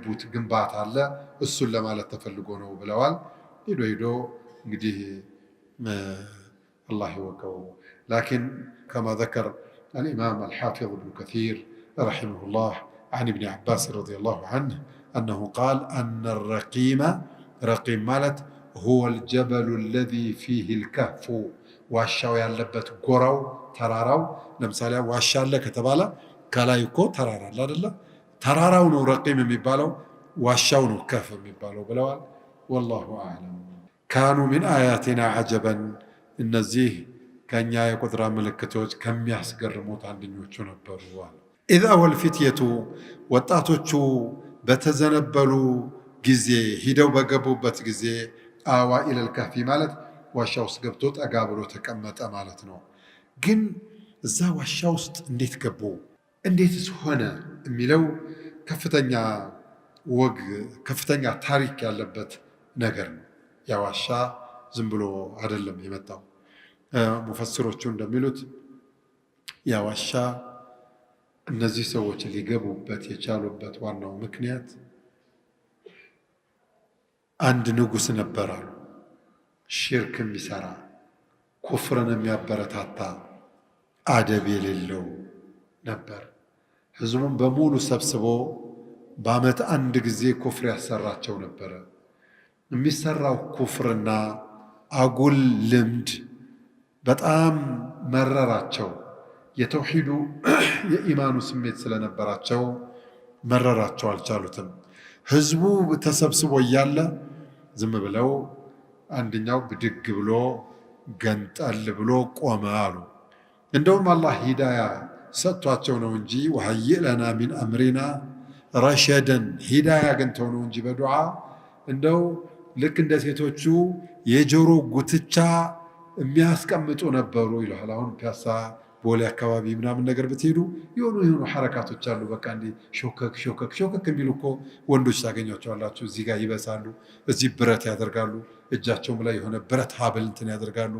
ቡት ግንባታ አለ እሱን ለማለት ተፈልጎ ነው ብለዋል። ሄዶ እንግዲህ الله يوكو. لكن كما ذكر الإمام الحافظ ابن كثير رحمه الله عن ابن عباس رضي الله عنه أنه قال أن الرقيم رقيم مالت هو الجبل الذي فيه الكهف واشاو يالبت قراو تراراو لمثالي واشا لك تبالا كلا يكو ترارا لا لا تراراو نو رقيم ميبالو واشاو نو كهف ميبالو بلوال. والله أعلم. كانوا من آياتنا عجبا እነዚህ ከኛ የቁጥራ ምልክቶች ከሚያስገርሙት አንደኞቹ ነበሩ። ኢዛ ወልፊትየቱ ወጣቶቹ በተዘነበሉ ጊዜ ሂደው በገቡበት ጊዜ አዋ ኢለል ከህፊ ማለት ዋሻ ውስጥ ገብቶ ጠጋ ብሎ ተቀመጠ ማለት ነው። ግን እዛ ዋሻ ውስጥ እንዴት ገቡ እንዴትስ ሆነ የሚለው ከፍተኛ ወግ ከፍተኛ ታሪክ ያለበት ነገር ነው። ያ ዋሻ ዝም ብሎ አይደለም የመጣው። ሙፈስሮቹ እንደሚሉት ያ ዋሻ እነዚህ ሰዎች ሊገቡበት የቻሉበት ዋናው ምክንያት አንድ ንጉስ ነበር አሉ። ሽርክ የሚሰራ ኩፍርን የሚያበረታታ አደብ የሌለው ነበር። ህዝቡን በሙሉ ሰብስቦ በአመት አንድ ጊዜ ኩፍር ያሰራቸው ነበረ። የሚሰራው ኩፍርና አጉል ልምድ በጣም መረራቸው። የተውሂዱ የኢማኑ ስሜት ስለነበራቸው መረራቸው፣ አልቻሉትም። ህዝቡ ተሰብስቦ እያለ ዝም ብለው አንደኛው ብድግ ብሎ ገንጠል ብሎ ቆመ አሉ። እንደውም አላህ ሂዳያ ሰጥቷቸው ነው እንጂ ወሀይእ ለና ሚን አምሪና ረሸደን ሂዳያ አግኝተው ነው እንጂ በዱዓ እንደው ልክ እንደ ሴቶቹ የጆሮ ጉትቻ የሚያስቀምጡ ነበሩ ይላል። አሁን ፒያሳ ቦሌ አካባቢ ምናምን ነገር ብትሄዱ የሆኑ ሐረካቶች አሉ። በቃ እንዲ ሾከክ ሾከክ ሾከክ የሚሉ እኮ ወንዶች ታገኟቸዋላችሁ። እዚህ ጋር ይበሳሉ፣ እዚህ ብረት ያደርጋሉ፣ እጃቸውም ላይ የሆነ ብረት ሀብል እንትን ያደርጋሉ።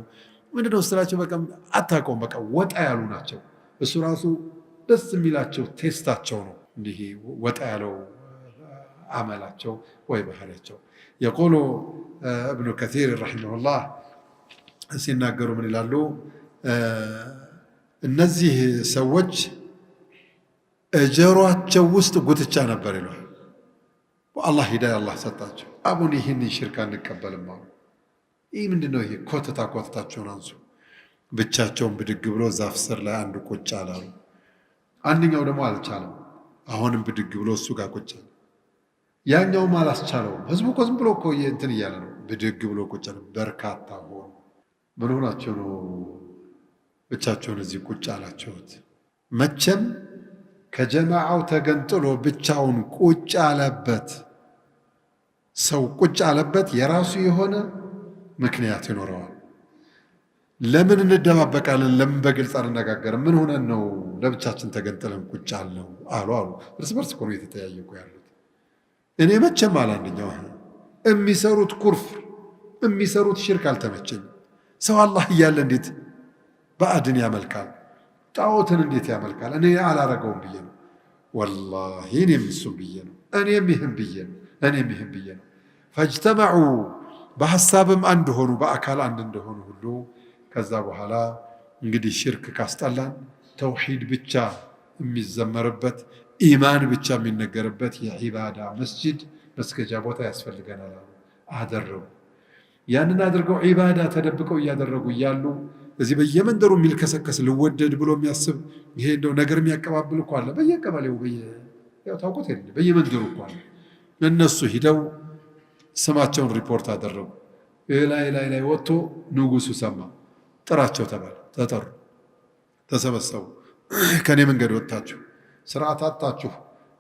ምንድነው ስላቸው በቃ አታውቀውም። በቃ ወጣ ያሉ ናቸው። እሱ ራሱ ደስ የሚላቸው ቴስታቸው ነው። እንዲህ ወጣ ያለው አመላቸው ወይ ባህሪያቸው። የቆሎ እብኑ ከሲር ረሒመሁላህ ሲናገሩ ምን ይላሉ? እነዚህ ሰዎች ጆሮአቸው ውስጥ ጉትቻ ነበር ይላል። አላህ ሂዳያ አላህ ሰጣቸው። አቡን ይህንን ሽርክ አንቀበልም አሉ። ይህ ምንድነው? ይሄ ኮተታቸውን አንሱ። ብቻቸውን ብድግ ብሎ ዛፍ ስር ላይ አንድ ቁጭ አላሉ። አንደኛው ደግሞ አልቻለም። አሁንም ብድግ ብሎ እሱ ጋር ቁጭ አለ። ያኛውም አላስቻለውም። ህዝቡ እኮ ዝም ብሎ እኮ እንትን እያለ ነው። ብድግ ብሎ ቁጭ አለ። በርካታ ሆኑ። ምን ሆናቸው ነው ብቻቸውን እዚህ ቁጭ አላቸውት? መቼም ከጀማዓው ተገንጥሎ ብቻውን ቁጭ አለበት ሰው ቁጭ አለበት የራሱ የሆነ ምክንያት ይኖረዋል። ለምን እንደባበቃለን? ለምን በግልጽ አንነጋገርም? ምን ሆነን ነው ለብቻችን ተገንጥለን ቁጭ አልነው አሉ። እርስ በርስ እኮ ነው የተጠያየቁ ያሉት። እኔ መቼም አለ አንደኛው የሚሰሩት ኩፍር የሚሰሩት ሽርክ አልተመቸኝም። ሰው አላህ እያለ እንዴት ባዕድን ያመልካል? ጣዖትን እንዴት ያመልካል? እኔ አላረገውም ብዬ ነው ወላሂ። እኔም እሱም ብዬ ነው። እኔም ይህም ብዬ ነው። ፈጅተመዑ በሐሳብም አንድ ሆኑ፣ በአካል አንድ እንደሆኑ ሁሉ ከዛ በኋላ እንግዲህ ሽርክ ካስጠላን ተውሂድ ብቻ የሚዘመርበት ኢማን ብቻ የሚነገርበት የዒባዳ መስጂድ መስገጃ ቦታ ያስፈልገናል አደረጉ። ያንን አድርገው ዒባዳ ተደብቀው እያደረጉ እያሉ እዚህ በየመንደሩ የሚልከሰከስ ልወደድ ብሎ የሚያስብ ይሄ እንደው ነገር የሚያቀባብል እኮ አለ በየቀበሌው ያው ታውቁት የለ በየመንደሩ እኮ አለ። እነሱ ሂደው ስማቸውን ሪፖርት አደረጉ። ላይ ወጥቶ ንጉሱ ሰማ። ጥራቸው ተባለ። ተጠሩ፣ ተሰበሰቡ። ከኔ መንገድ ወጣችሁ፣ ስርዓት አጣችሁ፣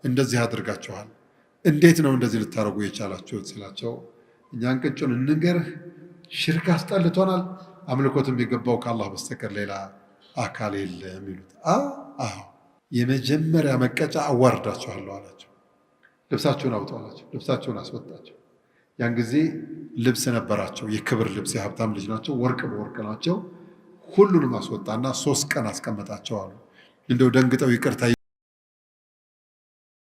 እንደዚህ አድርጋችኋል፣ እንዴት ነው እንደዚህ ልታረጉ የቻላችሁት ሲላቸው እኛን ቅጩን እንንገርህ፣ ሽርክ አስጠልቶናል፣ አምልኮት የሚገባው ከአላህ በስተቀር ሌላ አካል የለም ይሉት። አዎ የመጀመሪያ መቀጫ አዋርዳችኋለሁ አላቸው። ልብሳቸውን አውጡ አላቸው። ልብሳቸውን አስወጣቸው። ያን ጊዜ ልብስ ነበራቸው፣ የክብር ልብስ፣ የሀብታም ልጅ ናቸው፣ ወርቅ በወርቅ ናቸው። ሁሉንም አስወጣና 3 ቀን አስቀመጣቸው አሉ። እንደው ደንግጠው ይቅርታ